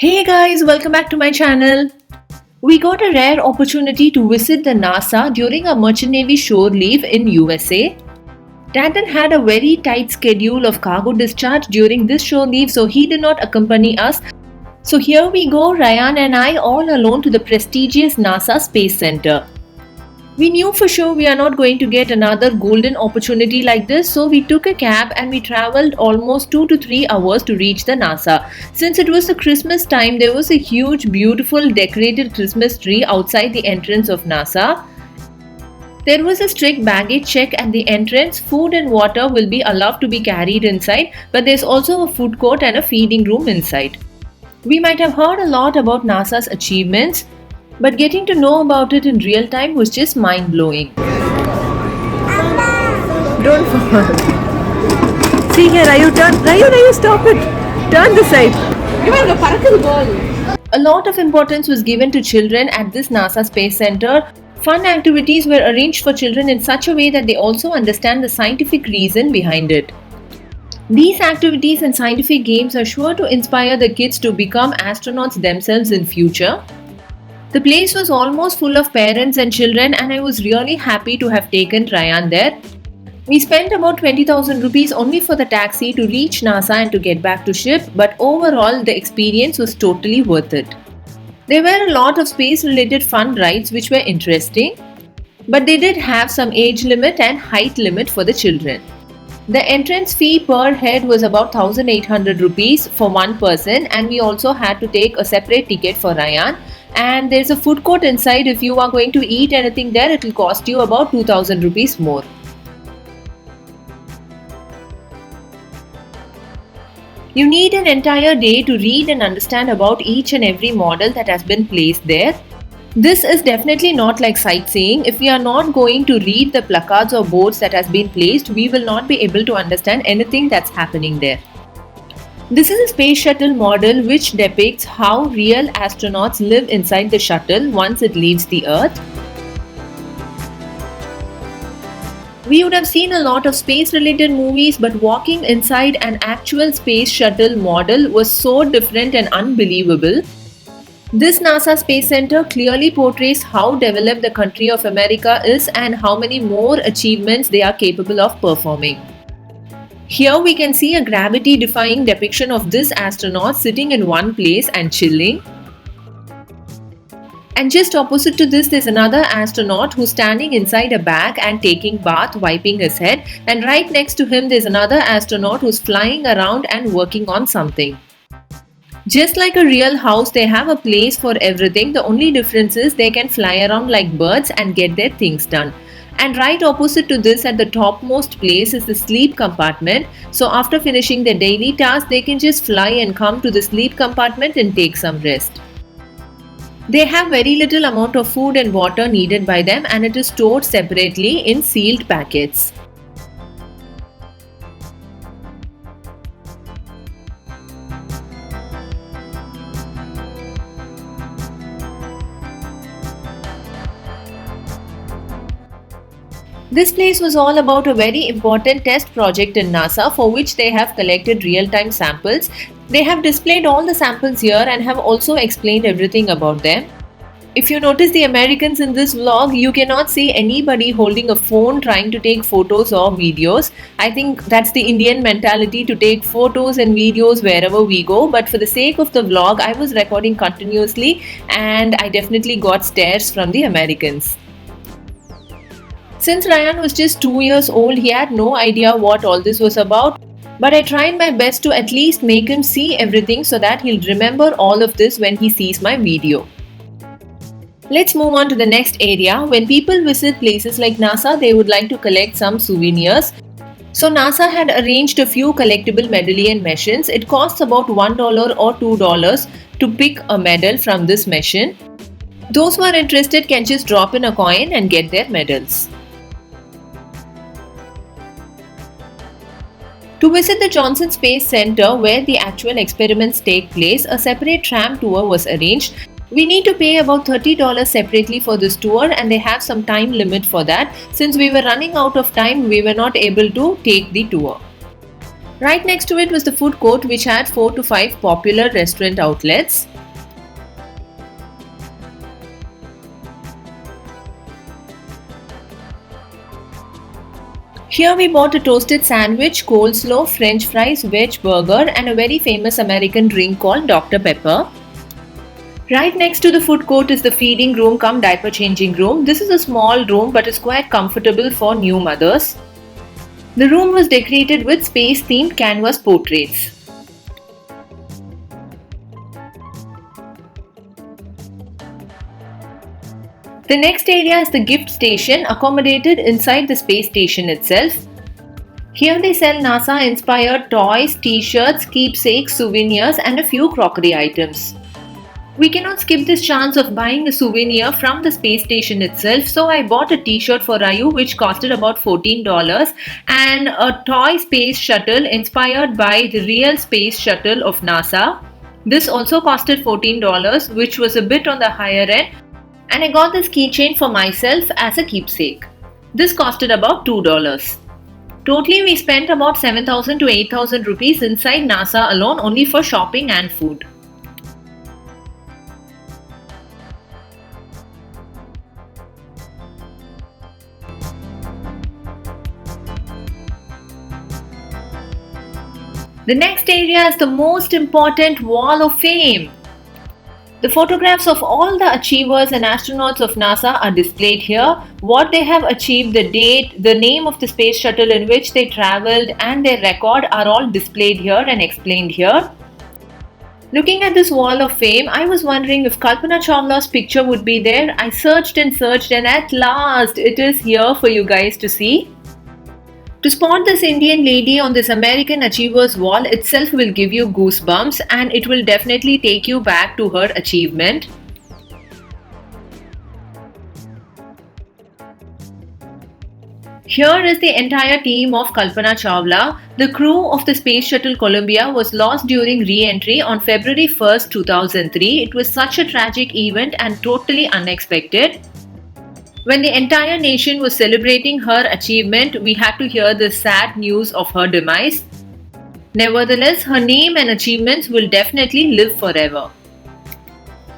Hey guys, welcome back to my channel. We got a rare opportunity to visit the NASA during a Merchant Navy shore leave in USA. Tanton had a very tight schedule of cargo discharge during this shore leave, so he did not accompany us. So here we go, Ryan and I all alone to the prestigious NASA Space Center. We knew for sure we are not going to get another golden opportunity like this, so we took a cab and we traveled almost 2 to 3 hours to reach the NASA. Since it was the Christmas time, there was a huge, beautiful, decorated Christmas tree outside the entrance of NASA. There was a strict baggage check at the entrance. Food and water will be allowed to be carried inside, but there's also a food court and a feeding room inside. We might have heard a lot about NASA's achievements, but getting to know about it in real time was just mind-blowing. Don't fall. See here, Rayu, stop it. Turn this side. A lot of importance was given to children at this NASA Space Center. Fun activities were arranged for children in such a way that they also understand the scientific reason behind it. These activities and scientific games are sure to inspire the kids to become astronauts themselves in future. The place was almost full of parents and children, and I was really happy to have taken Ryan there. We spent about 20,000 rupees only for the taxi to reach NASA and to get back to ship, but overall the experience was totally worth it. There were a lot of space-related fun rides which were interesting, but they did have some age limit and height limit for the children. The entrance fee per head was about 1,800 rupees for one person, and we also had to take a separate ticket for Ryan. And there's a food court inside. If you are going to eat anything there, it will cost you about 2,000 rupees more. You need an entire day to read and understand about each and every model that has been placed there. This is definitely not like sightseeing. If we are not going to read the placards or boards that has been placed, we will not be able to understand anything that's happening there. This is a space shuttle model which depicts how real astronauts live inside the shuttle once it leaves the Earth. We would have seen a lot of space-related movies, but walking inside an actual space shuttle model was so different and unbelievable. This NASA Space Center clearly portrays how developed the country of America is and how many more achievements they are capable of performing. Here we can see a gravity-defying depiction of this astronaut sitting in one place and chilling. And just opposite to this, there's another astronaut who's standing inside a bag and taking bath, wiping his head. And right next to him, there's another astronaut who's flying around and working on something. Just like a real house, they have a place for everything. The only difference is they can fly around like birds and get their things done. And right opposite to this, at the topmost place, is the sleep compartment. So after finishing their daily tasks, they can just fly and come to the sleep compartment and take some rest. They have very little amount of food and water needed by them, and it is stored separately in sealed packets. This place was all about a very important test project in NASA for which they have collected real-time samples. They have displayed all the samples here and have also explained everything about them. If you notice the Americans in this vlog, you cannot see anybody holding a phone trying to take photos or videos. I think that's the Indian mentality, to take photos and videos wherever we go. But for the sake of the vlog, I was recording continuously and I definitely got stares from the Americans. Since Ryan was just 2 years old, he had no idea what all this was about. But I tried my best to at least make him see everything so that he'll remember all of this when he sees my video. Let's move on to the next area. When people visit places like NASA, they would like to collect some souvenirs. So NASA had arranged a few collectible medallion machines. It costs about $1 or $2 to pick a medal from this machine. Those who are interested can just drop in a coin and get their medals. To visit the Johnson Space Center, where the actual experiments take place, a separate tram tour was arranged. We need to pay about $30 separately for this tour, and they have some time limit for that. Since we were running out of time, we were not able to take the tour. Right next to it was the food court, which had 4 to 5 popular restaurant outlets. Here we bought a toasted sandwich, coleslaw, french fries, veg burger and a very famous American drink called Dr. Pepper. Right next to the food court is the feeding room cum diaper changing room. This is a small room but is quite comfortable for new mothers. The room was decorated with space themed canvas portraits. The next area is the gift station accommodated inside the space station itself. Here they sell NASA inspired toys, t-shirts, keepsakes, souvenirs and a few crockery items. We cannot skip this chance of buying a souvenir from the space station itself, so I bought a t-shirt for Rayu which costed about $14 and a toy space shuttle inspired by the real space shuttle of NASA. This also costed $14, which was a bit on the higher end, and I got this keychain for myself as a keepsake. This costed about $2. Totally we spent about 7,000 to 8,000 rupees inside NASA alone only for shopping and food. The next area is the most important Wall of Fame. The photographs of all the achievers and astronauts of NASA are displayed here. What they have achieved, the date, the name of the space shuttle in which they traveled and their record are all displayed here and explained here. Looking at this Wall of Fame, I was wondering if Kalpana Chawla's picture would be there. I searched and at last it is here for you guys to see. To spot this Indian lady on this American Achievers wall itself will give you goosebumps and it will definitely take you back to her achievement. Here is the entire team of Kalpana Chawla. The crew of the Space Shuttle Columbia was lost during re-entry on February 1st, 2003. It was such a tragic event and totally unexpected. When the entire nation was celebrating her achievement, we had to hear the sad news of her demise. Nevertheless, her name and achievements will definitely live forever.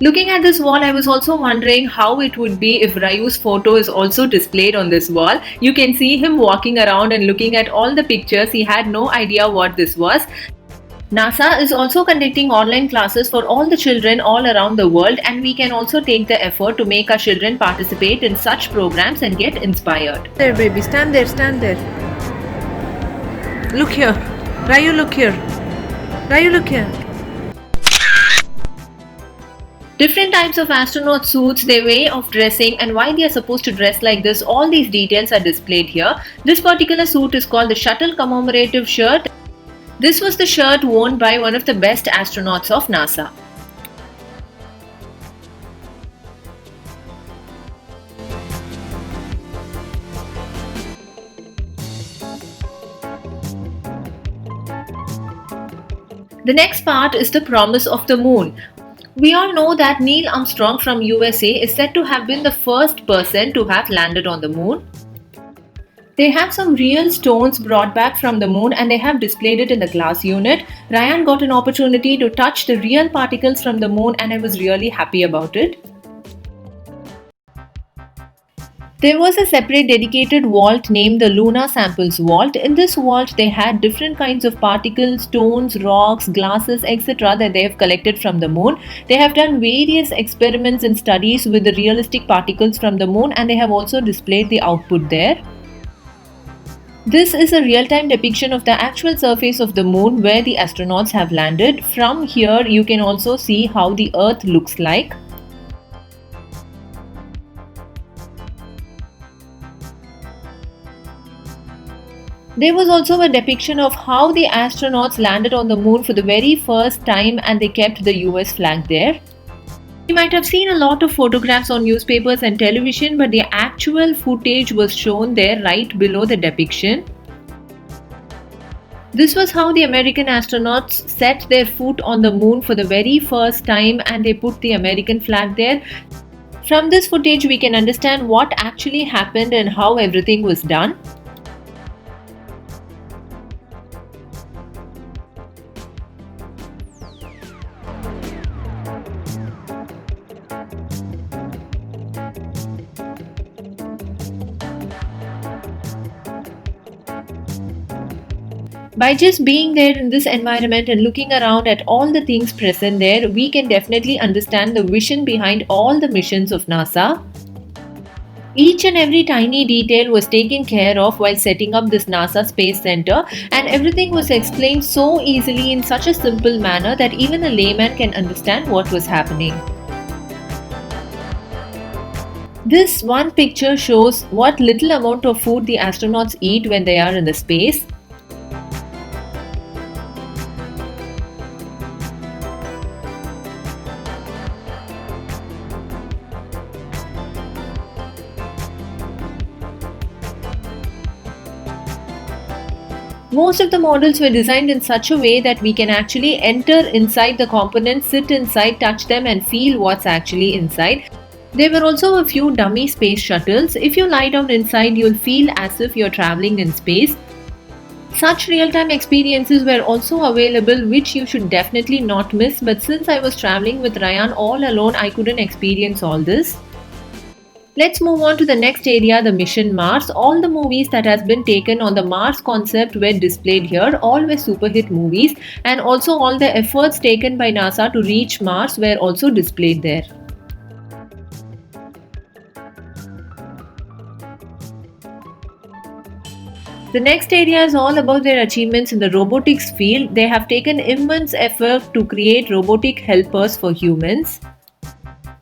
Looking at this wall, I was also wondering how it would be if Rayu's photo is also displayed on this wall. You can see him walking around and looking at all the pictures. He had no idea what this was. NASA is also conducting online classes for all the children all around the world, and we can also take the effort to make our children participate in such programs and get inspired. There, baby, stand there, stand there. Look here. Rayu, look here. Rayu, look here. Different types of astronaut suits, their way of dressing and why they are supposed to dress like this, all these details are displayed here. This particular suit is called the Shuttle Commemorative Shirt. This was the shirt worn by one of the best astronauts of NASA. The next part is the promise of the moon. We all know that Neil Armstrong from USA is said to have been the first person to have landed on the moon. They have some real stones brought back from the moon and they have displayed it in the glass unit. Ryan got an opportunity to touch the real particles from the moon and I was really happy about it. There was a separate dedicated vault named the Lunar Samples Vault. In this vault, they had different kinds of particles, stones, rocks, glasses, etc. that they have collected from the moon. They have done various experiments and studies with the realistic particles from the moon and they have also displayed the output there. This is a real-time depiction of the actual surface of the moon where the astronauts have landed. From here, you can also see how the Earth looks like. There was also a depiction of how the astronauts landed on the moon for the very first time and they kept the US flag there. You might have seen a lot of photographs on newspapers and television, but the actual footage was shown there right below the depiction. This was how the American astronauts set their foot on the moon for the very first time and they put the American flag there. From this footage, we can understand what actually happened and how everything was done. By just being there in this environment and looking around at all the things present there, we can definitely understand the vision behind all the missions of NASA. Each and every tiny detail was taken care of while setting up this NASA Space Center, and everything was explained so easily in such a simple manner that even a layman can understand what was happening. This one picture shows what little amount of food the astronauts eat when they are in the space. Most of the models were designed in such a way that we can actually enter inside the components, sit inside, touch them and feel what's actually inside. There were also a few dummy space shuttles. If you lie down inside, you'll feel as if you're traveling in space. Such real-time experiences were also available, which you should definitely not miss, but since I was traveling with Ryan all alone, I couldn't experience all this. Let's move on to the next area, the Mission Mars. All the movies that has been taken on the Mars concept were displayed here. All were super hit movies, and also all the efforts taken by NASA to reach Mars were also displayed there. The next area is all about their achievements in the robotics field. They have taken immense effort to create robotic helpers for humans.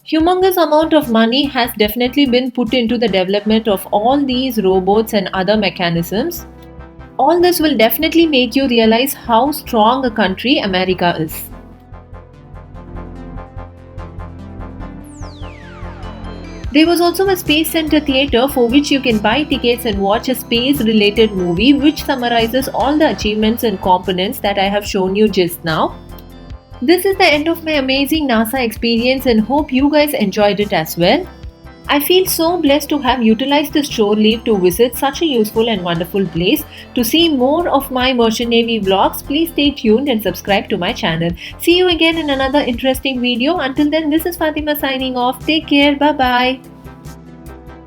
Humongous amount of money has definitely been put into the development of all these robots and other mechanisms. All this will definitely make you realize how strong a country America is. There was also a Space Center theater for which you can buy tickets and watch a space related movie which summarizes all the achievements and components that I have shown you just now. This is the end of my amazing NASA experience and hope you guys enjoyed it as well. I feel so blessed to have utilized this shore leave to visit such a useful and wonderful place. To see more of my Merchant Navy vlogs, please stay tuned and subscribe to my channel. See you again in another interesting video. Until then, this is Fatima signing off. Take care. Bye bye.